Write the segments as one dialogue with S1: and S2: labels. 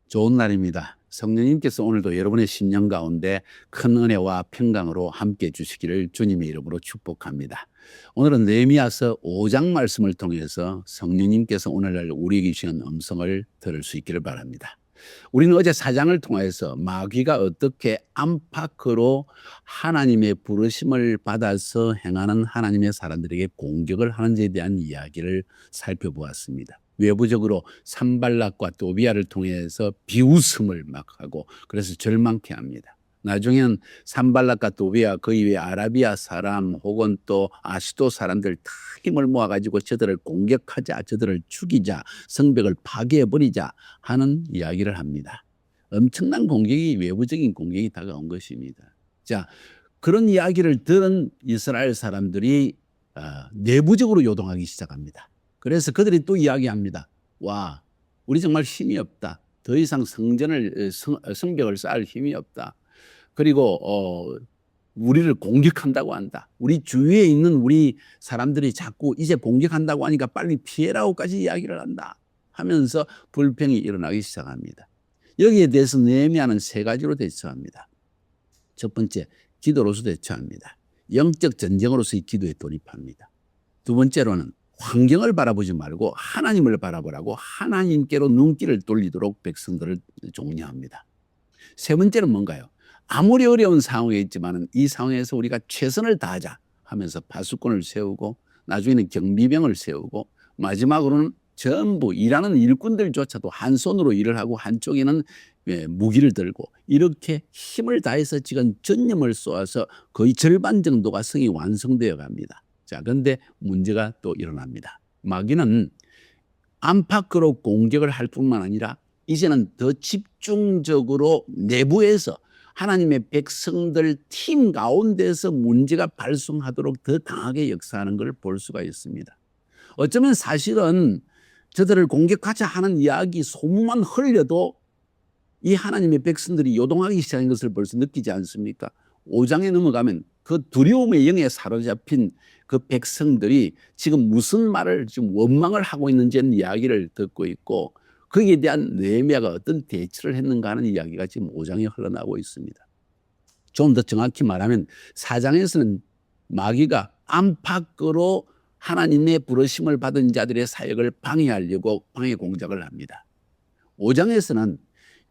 S1: 좋은 날입니다. 성령님께서 오늘도 여러분의 심령 가운데 큰 은혜와 평강으로 함께 해 주시기를 주님의 이름으로 축복합니다. 오늘은 느헤미야서 5장 말씀을 통해서 성령님께서 오늘날 우리에게 주시는 음성을 들을 수 있기를 바랍니다. 우리는 어제 4장을 통해서 마귀가 어떻게 안팎으로 하나님의 부르심을 받아서 행하는 하나님의 사람들에게 공격을 하는지에 대한 이야기를 살펴보았습니다. 외부적으로 산발락과 또비아를 통해서 비웃음을 막 하고 그래서 절망케 합니다. 나중에는 산발락과 또비아 그 이외 아라비아 사람 혹은 또 아시도 사람들 다 힘을 모아가지고 저들을 공격하자, 저들을 죽이자, 성벽을 파괴해버리자 하는 이야기를 합니다. 엄청난 공격이, 외부적인 공격이 다가온 것입니다. 자, 그런 이야기를 들은 이스라엘 사람들이 내부적으로 요동하기 시작합니다. 그래서 그들이 또 이야기합니다. 와, 우리 정말 힘이 없다. 더 이상 성벽을 쌓을 힘이 없다. 그리고 우리를 공격한다고 한다. 우리 주위에 있는 우리 사람들이 자꾸 이제 공격한다고 하니까 빨리 피해라고까지 이야기를 한다 하면서 불평이 일어나기 시작합니다. 여기에 대해서 느헤미야는 세 가지로 대처합니다. 첫 번째, 기도로서 대처합니다. 영적 전쟁으로서의 기도에 돌입합니다. 두 번째로는 환경을 바라보지 말고 하나님을 바라보라고 하나님께로 눈길을 돌리도록 백성들을 격려합니다. 세 번째는 뭔가요? 아무리 어려운 상황에 있지만 이 상황에서 우리가 최선을 다하자 하면서 파수꾼을 세우고 나중에는 경비병을 세우고 마지막으로는 전부 일하는 일꾼들조차도 한 손으로 일을 하고 한쪽에는 무기를 들고 이렇게 힘을 다해서 지금 전념을 쏘아서 거의 절반 정도가 성이 완성되어 갑니다. 자, 그런데 문제가 또 일어납니다. 마귀는 안팎으로 공격을 할 뿐만 아니라 이제는 더 집중적으로 내부에서 하나님의 백성들 팀 가운데서 문제가 발생하도록 더 강하게 역사하는 걸 볼 수가 있습니다. 어쩌면 사실은 저들을 공격하자 하는 이야기 소문만 흘려도 이 하나님의 백성들이 요동하기 시작한 것을 벌써 느끼지 않습니까? 5장에 넘어가면 그 두려움의 영에 사로잡힌 그 백성들이 지금 무슨 말을 지금 원망을 하고 있는지는 이야기를 듣고 있고 거기에 대한 느헤미야가 어떤 대처를 했는가 하는 이야기가 지금 5장에 흘러나오고 있습니다. 좀 더 정확히 말하면 4장에서는 마귀가 안팎으로 하나님의 부르심을 받은 자들의 사역을 방해하려고 방해 공작을 합니다. 5장에서는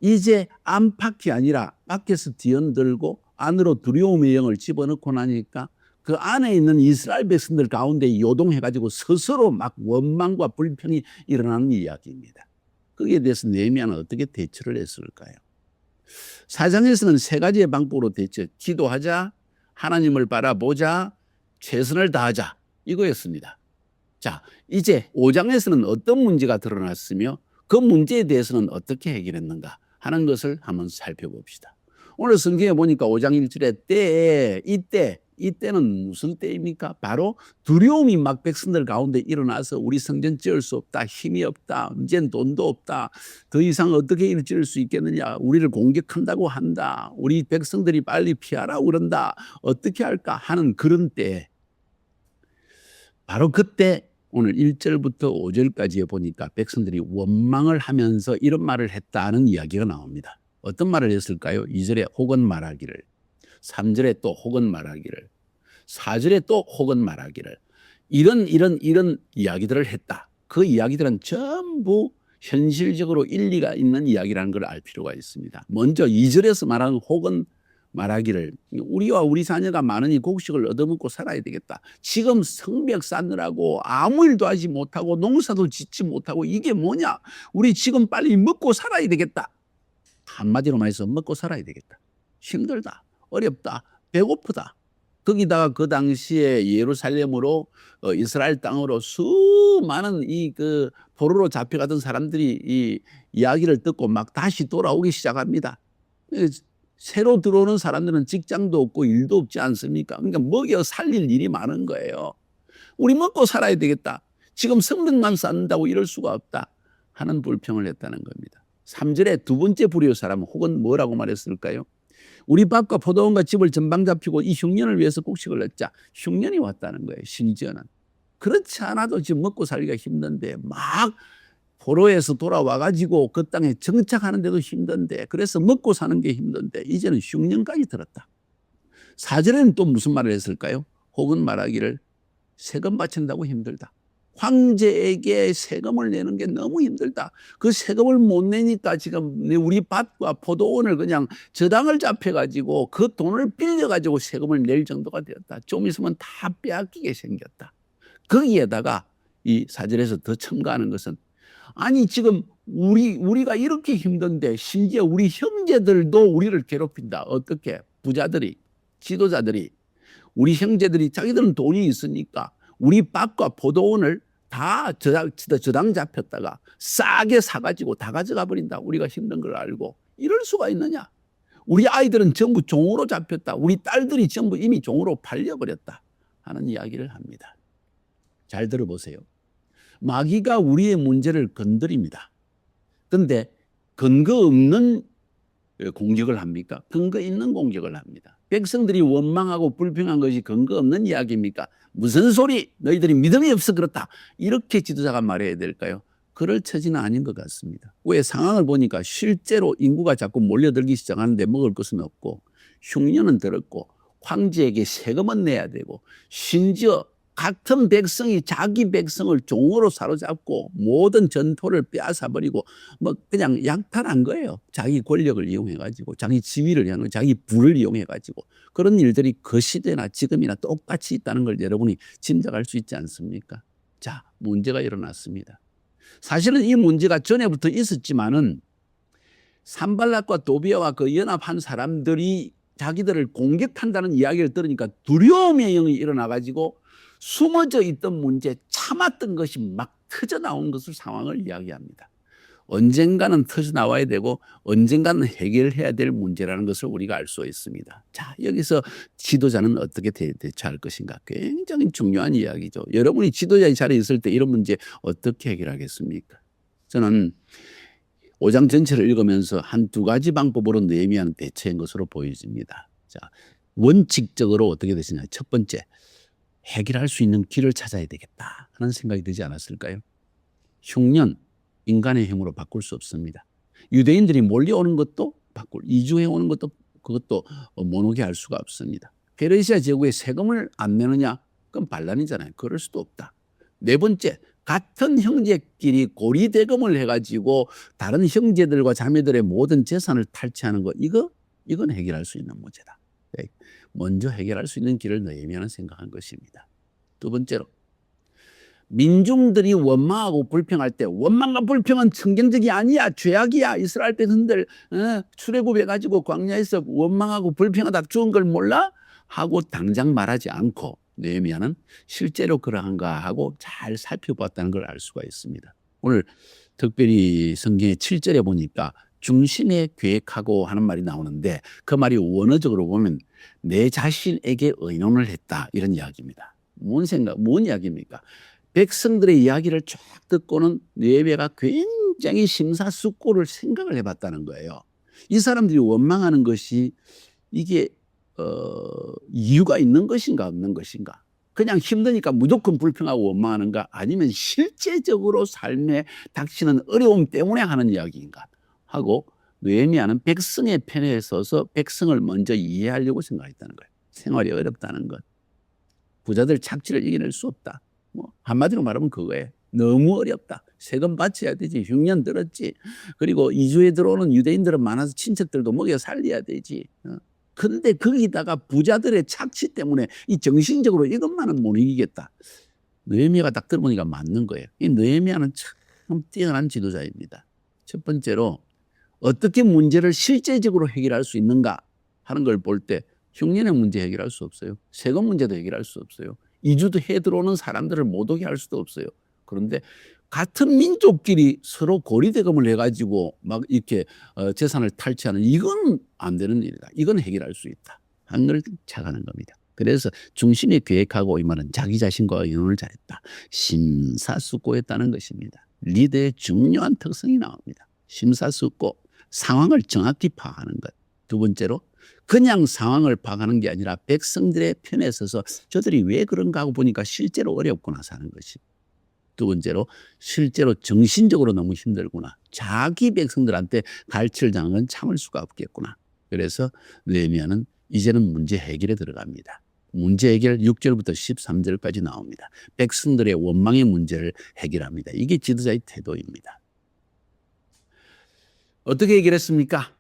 S1: 이제 안팎이 아니라 밖에서 뒤흔들고 안으로 두려움의 영을 집어넣고 나니까 그 안에 있는 이스라엘 백성들 가운데 요동해가지고 스스로 막 원망과 불평이 일어나는 이야기입니다. 거기에 대해서 느헤미야는 어떻게 대처를 했을까요? 4장에서는 세 가지의 방법으로 대처, 기도하자, 하나님을 바라보자, 최선을 다하자 이거였습니다. 자, 이제 5장에서는 어떤 문제가 드러났으며 그 문제에 대해서는 어떻게 해결했는가 하는 것을 한번 살펴봅시다. 오늘 성경에 보니까 5장 1절에 이때는 무슨 때입니까? 바로 두려움이 막 백성들 가운데 일어나서 우리 성전 지을 수 없다, 힘이 없다, 이젠 돈도 없다, 더 이상 어떻게 일을 지을 수 있겠느냐, 우리를 공격한다고 한다, 우리 백성들이 빨리 피하라고 그런다, 어떻게 할까 하는 그런 때, 바로 그때 오늘 1절부터 5절까지에 보니까 백성들이 원망을 하면서 이런 말을 했다는 이야기가 나옵니다. 어떤 말을 했을까요? 2절에 혹은 말하기를, 3절에 또 혹은 말하기를, 4절에 또 혹은 말하기를, 이런 이야기들을 했다. 그 이야기들은 전부 현실적으로 일리가 있는 이야기라는 걸 알 필요가 있습니다. 먼저 2절에서 말하는 혹은 말하기를, 우리와 우리 자녀가 많으니 곡식을 얻어먹고 살아야 되겠다. 지금 성벽 쌓느라고 아무 일도 하지 못하고 농사도 짓지 못하고 이게 뭐냐? 우리 지금 빨리 먹고 살아야 되겠다. 한마디로 말해서 먹고 살아야 되겠다. 힘들다, 어렵다, 배고프다. 거기다가 그 당시에 예루살렘으로 이스라엘 땅으로 수많은 그 포로로 잡혀가던 사람들이 이 이야기를 듣고 막 다시 돌아오기 시작합니다. 새로 들어오는 사람들은 직장도 없고 일도 없지 않습니까? 그러니까 먹여 살릴 일이 많은 거예요. 우리 먹고 살아야 되겠다. 지금 성벽만 쌓는다고 이럴 수가 없다 하는 불평을 했다는 겁니다. 3절에 두 번째 불효 사람은 혹은 뭐라고 말했을까요? 우리 밭과 포도원과 집을 전방 잡히고 이 흉년을 위해서 곡식을 얻자. 흉년이 왔다는 거예요. 심지어는. 그렇지 않아도 지금 먹고 살기가 힘든데 막 포로에서 돌아와가지고 그 땅에 정착하는데도 힘든데, 그래서 먹고 사는 게 힘든데 이제는 흉년까지 들었다. 4절에는 또 무슨 말을 했을까요? 혹은 말하기를 세금 바친다고 힘들다. 황제에게 세금을 내는 게 너무 힘들다. 그 세금을 못 내니까 지금 우리 밭과 포도원을 그냥 저당을 잡혀가지고 그 돈을 빌려가지고 세금을 낼 정도가 되었다. 좀 있으면 다 빼앗기게 생겼다. 거기에다가 이 4절에서 더 첨가하는 것은, 아니 지금 우리가 이렇게 힘든데 심지어 우리 형제들도 우리를 괴롭힌다. 어떻게? 부자들이, 지도자들이, 우리 형제들이 자기들은 돈이 있으니까 우리 밭과 포도원을 다 저당 잡혔다가 싸게 사가지고 다 가져가 버린다. 우리가 힘든 걸 알고. 이럴 수가 있느냐? 우리 아이들은 전부 종으로 잡혔다. 우리 딸들이 전부 이미 종으로 팔려버렸다 하는 이야기를 합니다. 잘 들어보세요. 마귀가 우리의 문제를 건드립니다. 그런데 근거 없는 공격을 합니까? 근거 있는 공격을 합니다. 백성들이 원망하고 불평한 것이 근거 없는 이야기입니까? 무슨 소리? 너희들이 믿음이 없어 그렇다. 이렇게 지도자가 말해야 될까요? 그럴 처지는 아닌 것 같습니다. 왜? 상황을 보니까 실제로 인구가 자꾸 몰려들기 시작하는데 먹을 것은 없고, 흉년은 들었고, 황제에게 세금은 내야 되고, 심지어 같은 백성이 자기 백성을 종으로 사로잡고 모든 전토를 빼앗아버리고 뭐 그냥 약탈한 거예요. 자기 권력을 이용해가지고, 자기 지위를 이용해가지고, 자기 부를 이용해가지고. 그런 일들이 그 시대나 지금이나 똑같이 있다는 걸 여러분이 짐작할 수 있지 않습니까? 자, 문제가 일어났습니다. 사실은 이 문제가 전에부터 있었지만은 산발락과 도비아와 그 연합한 사람들이 자기들을 공격한다는 이야기를 들으니까 두려움의 영이 일어나가지고 숨어져 있던 문제, 참았던 것이 막 터져나온 것을 상황을 이야기합니다. 언젠가는 터져나와야 되고 언젠가는 해결해야 될 문제라는 것을 우리가 알 수 있습니다. 자, 여기서 지도자는 어떻게 대처할 것인가? 굉장히 중요한 이야기죠. 여러분이 지도자의 자리에 있을 때 이런 문제 어떻게 해결하겠습니까? 저는 5장 전체를 읽으면서 한 두 가지 방법으로 느헤미야는 대처한 것으로 보여집니다. 자, 원칙적으로 어떻게 되시냐? 첫 번째, 해결할 수 있는 길을 찾아야 되겠다 하는 생각이 들지 않았을까요? 흉년, 인간의 힘으로 바꿀 수 없습니다. 유대인들이 몰려오는 것도 이주해 오는 것도 그것도 못 오게 할 수가 없습니다. 페르시아 제국에 세금을 안 내느냐? 그건 반란이잖아요. 그럴 수도 없다. 네 번째, 같은 형제끼리 고리대금을 해가지고 다른 형제들과 자매들의 모든 재산을 탈취하는 것, 이건 해결할 수 있는 문제다. 먼저 해결할 수 있는 길을 느헤미야는 생각한 것입니다. 두 번째로, 민중들이 원망하고 불평할 때, 원망과 불평은 성경적이 아니야, 죄악이야. 이스라엘 백성들 출애굽해가지고 광야에서 원망하고 불평하다 죽은 걸 몰라? 하고 당장 말하지 않고 느헤미야는 실제로 그러한가 하고 잘 살펴봤다는 걸 알 수가 있습니다. 오늘 특별히 성경의 7절에 보니까 중심에 계획하고 하는 말이 나오는데, 그 말이 원어적으로 보면 내 자신에게 의논을 했다, 이런 이야기입니다. 뭔 이야기입니까? 백성들의 이야기를 쫙 듣고는 느헤미야가 굉장히 심사숙고를 생각을 해봤다는 거예요. 이 사람들이 원망하는 것이 이게 이유가 있는 것인가 없는 것인가? 그냥 힘드니까 무조건 불평하고 원망하는가? 아니면 실제적으로 삶에 닥치는 어려움 때문에 하는 이야기인가? 하고 느헤미야는 백성의 편에 서서 백성을 먼저 이해하려고 생각했다는 거예요. 생활이 어렵다는 것, 부자들 착취를 이겨낼 수 없다. 뭐 한마디로 말하면 그거예요. 너무 어렵다. 세금 바쳐야 되지. 흉년 들었지. 그리고 이주에 들어오는 유대인들은 많아서 친척들도 먹여 살려야 되지. 근데 거기다가 부자들의 착취 때문에 이 정신적으로 이것만은 못 이기겠다. 느헤미야가 딱 들어보니까 맞는 거예요. 이 느헤미야는 참 뛰어난 지도자입니다. 첫 번째로 어떻게 문제를 실제적으로 해결할 수 있는가 하는 걸 볼 때 흉년의 문제 해결할 수 없어요. 세금 문제도 해결할 수 없어요. 이주도 해 들어오는 사람들을 못 오게 할 수도 없어요. 그런데 같은 민족끼리 서로 고리대금을 해가지고 막 이렇게 재산을 탈취하는, 이건 안 되는 일이다. 이건 해결할 수 있다 하는 걸 착하는 겁니다. 그래서 중심에 계획하고 이 말은 자기 자신과 의논을 잘했다. 심사숙고했다는 것입니다. 리더의 중요한 특성이 나옵니다. 심사숙고, 상황을 정확히 파악하는 것. 두 번째로, 그냥 상황을 파악하는 게 아니라 백성들의 편에 서서 저들이 왜 그런가 하고 보니까 실제로 어렵구나 사는 것이. 두 번째로 실제로 정신적으로 너무 힘들구나. 자기 백성들한테 갈취를 당한 건 참을 수가 없겠구나. 그래서 느헤미야는 이제는 문제 해결에 들어갑니다. 문제 해결 6절부터 13절까지 나옵니다. 백성들의 원망의 문제를 해결합니다. 이게 지도자의 태도입니다. 어떻게 해결했습니까?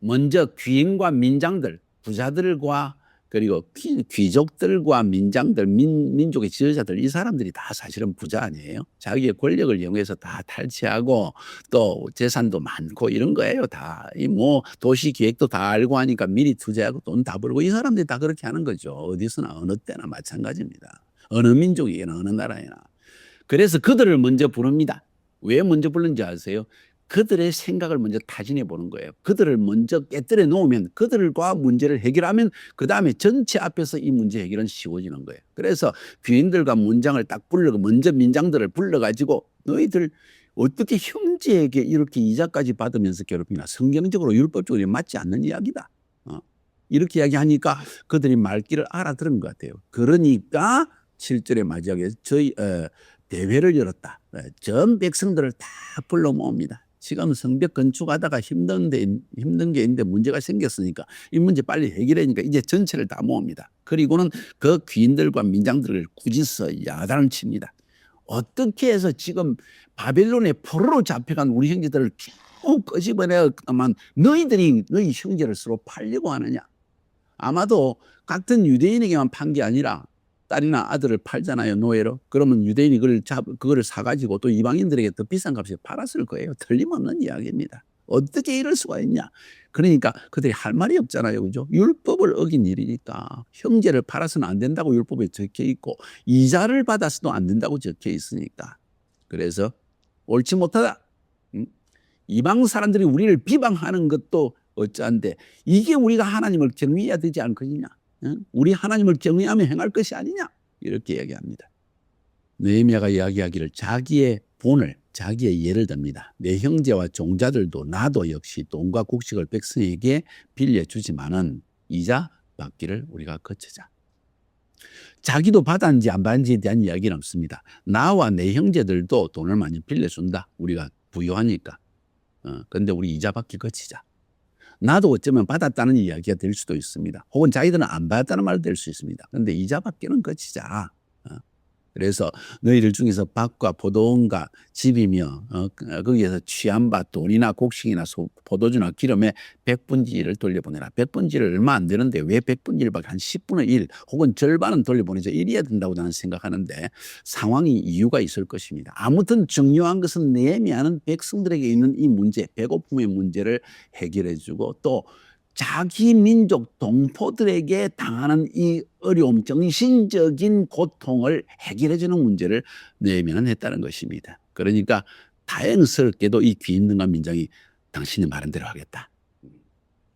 S1: 먼저 귀인과 민장들, 부자들과 그리고 귀족들과 민장들, 민족의 지도자들, 이 사람들이 다 사실은 부자 아니에요? 자기의 권력을 이용해서 다 탈취하고 또 재산도 많고 이런 거예요. 다. 이 뭐 도시 기획도 다 알고 하니까 미리 투자하고 돈 다 벌고 이 사람들이 다 그렇게 하는 거죠. 어디서나 어느 때나 마찬가지입니다. 어느 민족이나 어느 나라에나. 그래서 그들을 먼저 부릅니다. 왜 먼저 부르는지 아세요? 그들의 생각을 먼저 타진해 보는 거예요. 그들을 먼저 깨뜨려 놓으면 그들과 문제를 해결하면 그다음에 전체 앞에서 이 문제 해결은 쉬워지는 거예요. 그래서 귀인들과 문장을 딱 불러고 먼저 민장들을 불러가지고 너희들 어떻게 형제에게 이렇게 이자까지 받으면서 괴롭히나. 성경적으로 율법적으로 맞지 않는 이야기다. 이렇게 이야기하니까 그들이 말귀를 알아들은 것 같아요. 그러니까 7절의 마지막에 저희 대회를 열었다. 전 백성들을 다 불러 모읍니다. 지금 성벽 건축하다가 힘든 게 있는데 문제가 생겼으니까 이 문제 빨리 해결하니까 이제 전체를 다 모읍니다. 그리고는 그 귀인들과 민장들을 꾸짖어 야단을 칩니다. 어떻게 해서 지금 바벨론의 포로로 잡혀간 우리 형제들을 겨우 끄집어내야만 너희 형제를 서로 팔려고 하느냐. 아마도 같은 유대인에게만 판 게 아니라 딸이나 아들을 팔잖아요, 노예로. 그러면 유대인이 그거를 사가지고 또 이방인들에게 더 비싼 값에 팔았을 거예요. 틀림없는 이야기입니다. 어떻게 이럴 수가 있냐. 그러니까 그들이 할 말이 없잖아요. 그죠? 율법을 어긴 일이니까. 형제를 팔아서는 안 된다고 율법에 적혀 있고 이자를 받아서도 안 된다고 적혀 있으니까. 그래서 옳지 못하다. 이방 사람들이 우리를 비방하는 것도 어찌한데 이게 우리가 하나님을 경외해야 되지 않을 것이냐. 우리 하나님을 경외하며 행할 것이 아니냐 이렇게 이야기합니다. 느헤미야가 이야기하기를 자기의 본을 자기의 예를 듭니다. 내 형제와 종자들도 나도 역시 돈과 곡식을 백성에게 빌려주지만은 이자 받기를 우리가 거치자. 자기도 받았는지 안 받았는지에 대한 이야기는 없습니다. 나와 내 형제들도 돈을 많이 빌려준다. 우리가 부유하니까. 그런데 우리 이자 받기 거치자. 나도 어쩌면 받았다는 이야기가 될 수도 있습니다. 혹은 자기들은 안 받았다는 말도 될 수 있습니다. 그런데 이자 받기는 거치자. 그래서 너희들 중에서 밭과 포도원과 집이며 거기에서 취한 바 돈이나 곡식이나 포도주나 기름에 100분의 1을 돌려보내라. 100분의 1은 얼마 안 되는데 왜 100분의 1밖에 한 10분의 1 혹은 절반은 돌려보내자. 이래야 된다고 나는 생각하는데 상황이 이유가 있을 것입니다. 아무튼 중요한 것은 느헤미야는 백성들에게 있는 이 문제, 배고픔의 문제를 해결해 주고 또 자기 민족 동포들에게 당하는 이 어려움, 정신적인 고통을 해결해 주는 문제를 느헤미야는 했다는 것입니다. 그러니까 다행스럽게도 이 귀인들과 민장이 당신이 말한 대로 하겠다.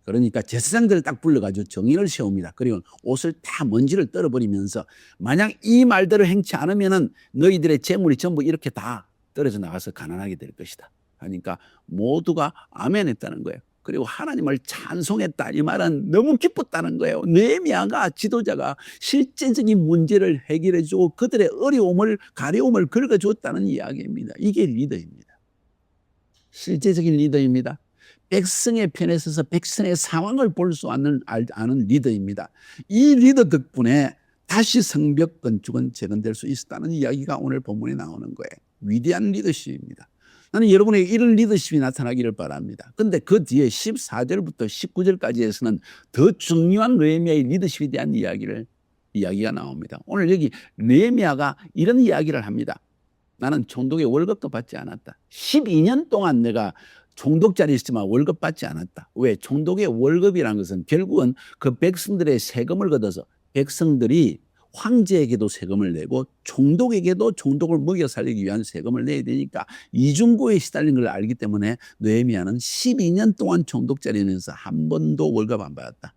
S1: 그러니까 제사장들을 딱 불러가지고 정의를 세웁니다. 그리고 옷을 다 먼지를 떨어버리면서 만약 이 말대로 행치 않으면은 너희들의 재물이 전부 이렇게 다 떨어져 나가서 가난하게 될 것이다. 하니까 모두가 아멘 했다는 거예요. 그리고 하나님을 찬송했다. 이 말은 너무 기뻤다는 거예요. 느헤미야가 지도자가 실제적인 문제를 해결해주고 그들의 어려움을 가려움을 긁어줬다는 이야기입니다. 이게 리더입니다. 실제적인 리더입니다. 백성의 편에 서서 백성의 상황을 볼 수 아는 리더입니다. 이 리더 덕분에 다시 성벽 건축은 재건될 수 있었다는 이야기가 오늘 본문에 나오는 거예요. 위대한 리더십입니다. 나는 여러분에게 이런 리더십이 나타나기를 바랍니다. 그런데 그 뒤에 14절부터 19절까지에서는 더 중요한 느헤미야의 리더십에 대한 이야기가 나옵니다. 오늘 여기 느헤미야가 이런 이야기를 합니다. 나는 총독의 월급도 받지 않았다. 12년 동안 내가 총독 자리에 있지만 월급 받지 않았다. 왜? 총독의 월급이라는 것은 결국은 그 백성들의 세금을 걷어서 백성들이 황제에게도 세금을 내고 총독에게도 총독을 먹여 살리기 위한 세금을 내야 되니까 이중고에 시달린 걸 알기 때문에 느헤미야는 12년 동안 총독 자리에서 한 번도 월급 안 받았다.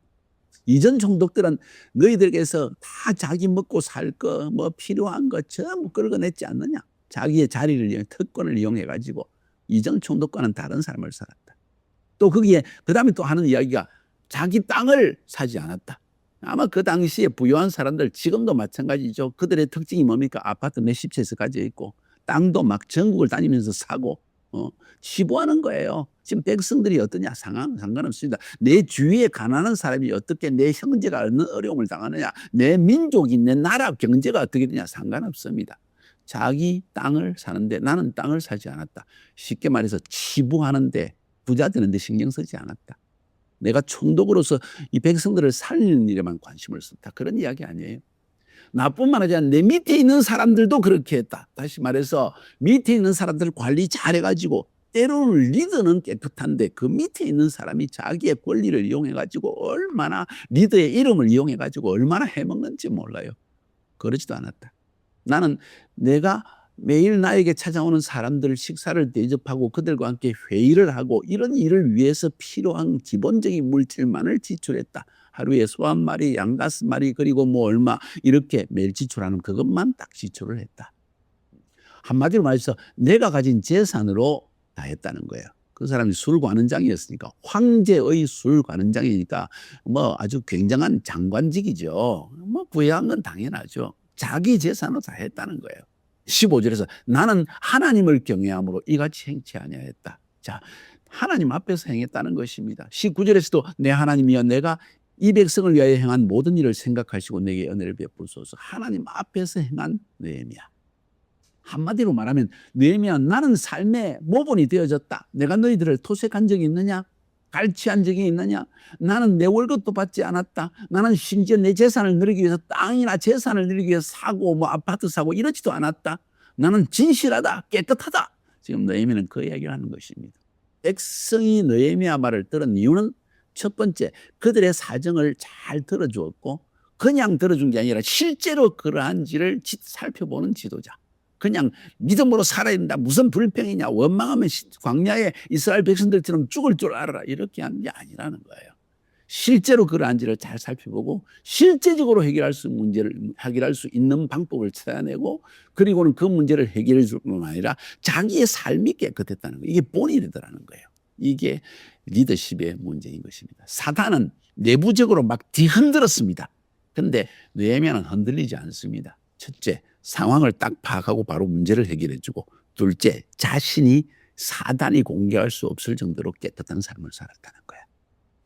S1: 이전 총독들은 너희들에게서 다 자기 먹고 살 거 뭐 필요한 거 전부 끌어냈지 않느냐. 자기의 자리를 특권을 이용해 가지고 이전 총독과는 다른 삶을 살았다. 또 거기에 그 다음에 또 하는 이야기가 자기 땅을 사지 않았다. 아마 그 당시에 부유한 사람들 지금도 마찬가지죠. 그들의 특징이 뭡니까? 아파트 몇십 채에서 가지고 있고 땅도 막 전국을 다니면서 사고 치부하는 거예요. 지금 백성들이 어떠냐 상관없습니다. 내 주위에 가난한 사람이 어떻게 내 형제가 어느 어려움을 당하느냐, 내 민족이 내 나라 경제가 어떻게 되냐 상관없습니다. 자기 땅을 사는데 나는 땅을 사지 않았다. 쉽게 말해서 치부하는데 부자 되는데 신경 쓰지 않았다. 내가 총독으로서 이 백성들을 살리는 일에만 관심을 썼다. 그런 이야기 아니에요. 나뿐만 아니라 내 밑에 있는 사람들도 그렇게 했다. 다시 말해서 밑에 있는 사람들 관리 잘해가지고 때로는 리더는 깨끗한데 그 밑에 있는 사람이 자기의 권리를 이용해가지고 얼마나 리더의 이름을 이용해가지고 얼마나 해먹는지 몰라요. 그러지도 않았다. 나는 내가 매일 나에게 찾아오는 사람들 식사를 대접하고 그들과 함께 회의를 하고 이런 일을 위해서 필요한 기본적인 물질만을 지출했다. 하루에 소 한 마리, 양 5마리 그리고 뭐 얼마 이렇게 매일 지출하는 그것만 딱 지출을 했다. 한마디로 말해서 내가 가진 재산으로 다 했다는 거예요. 그 사람이 술관원장이었으니까 황제의 술관원장이니까 뭐 아주 굉장한 장관직이죠. 뭐 부여한 건 당연하죠. 자기 재산으로 다 했다는 거예요. 15절에서 나는 하나님을 경외함으로 이같이 행치 아니하였다. 자, 하나님 앞에서 행했다는 것입니다. 19절에서도 내 하나님이여 내가 이 백성을 위하여 행한 모든 일을 생각하시고 내게 은혜를 베푸소서. 하나님 앞에서 행한 느헤미야. 한마디로 말하면 느헤미야 나는 삶의 모본이 되어졌다. 내가 너희들을 토색한 적이 있느냐? 갈취한 적이 있느냐? 나는 내 월급도 받지 않았다. 나는 심지어 내 재산을 누리기 위해서 땅이나 재산을 누리기 위해서 사고 뭐 아파트 사고 이러지도 않았다. 나는 진실하다. 깨끗하다. 지금 느헤미야는 그 이야기를 하는 것입니다. 백성이 느헤미야 말을 들은 이유는 첫 번째, 그들의 사정을 잘 들어주었고 그냥 들어준 게 아니라 실제로 그러한지를 살펴보는 지도자. 그냥 믿음으로 살아야 된다. 무슨 불평이냐. 원망하면 광야에 이스라엘 백성들처럼 죽을 줄 알아라. 이렇게 하는 게 아니라는 거예요. 실제로 그러한지를 잘 살펴보고 실제적으로 해결할 수 있는 방법을 찾아내고 그리고는 그 문제를 해결해 줄 뿐만 아니라 자기의 삶이 깨끗했다는 거예요. 이게 본인이더라는 거예요. 이게 리더십의 문제인 것입니다. 사단은 내부적으로 막 뒤흔들었습니다. 그런데 느헤미야는 흔들리지 않습니다. 첫째, 상황을 딱 파악하고 바로 문제를 해결해 주고 둘째, 자신이 사단이 공개할 수 없을 정도로 깨끗한 삶을 살았다는 거야.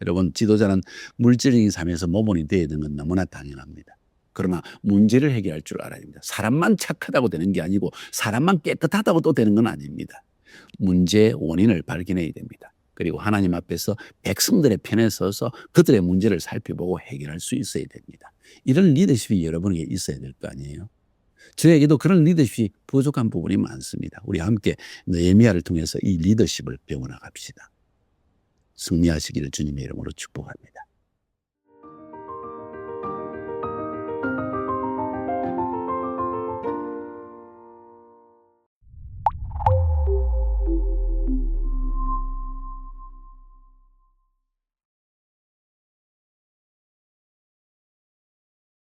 S1: 여러분, 지도자는 물질적인 삶에서 모범이 되어야 되는 건 너무나 당연합니다. 그러나 문제를 해결할 줄 알아야 됩니다. 사람만 착하다고 되는 게 아니고 사람만 깨끗하다고 또 되는 건 아닙니다. 문제의 원인을 발견해야 됩니다. 그리고 하나님 앞에서 백성들의 편에 서서 그들의 문제를 살펴보고 해결할 수 있어야 됩니다. 이런 리더십이 여러분에게 있어야 될 거 아니에요. 저에게도 그런 리더십이 부족한 부분이 많습니다. 우리 함께 느헤미야를 통해서 이 리더십을 배워나갑시다. 승리하시기를 주님의 이름으로 축복합니다.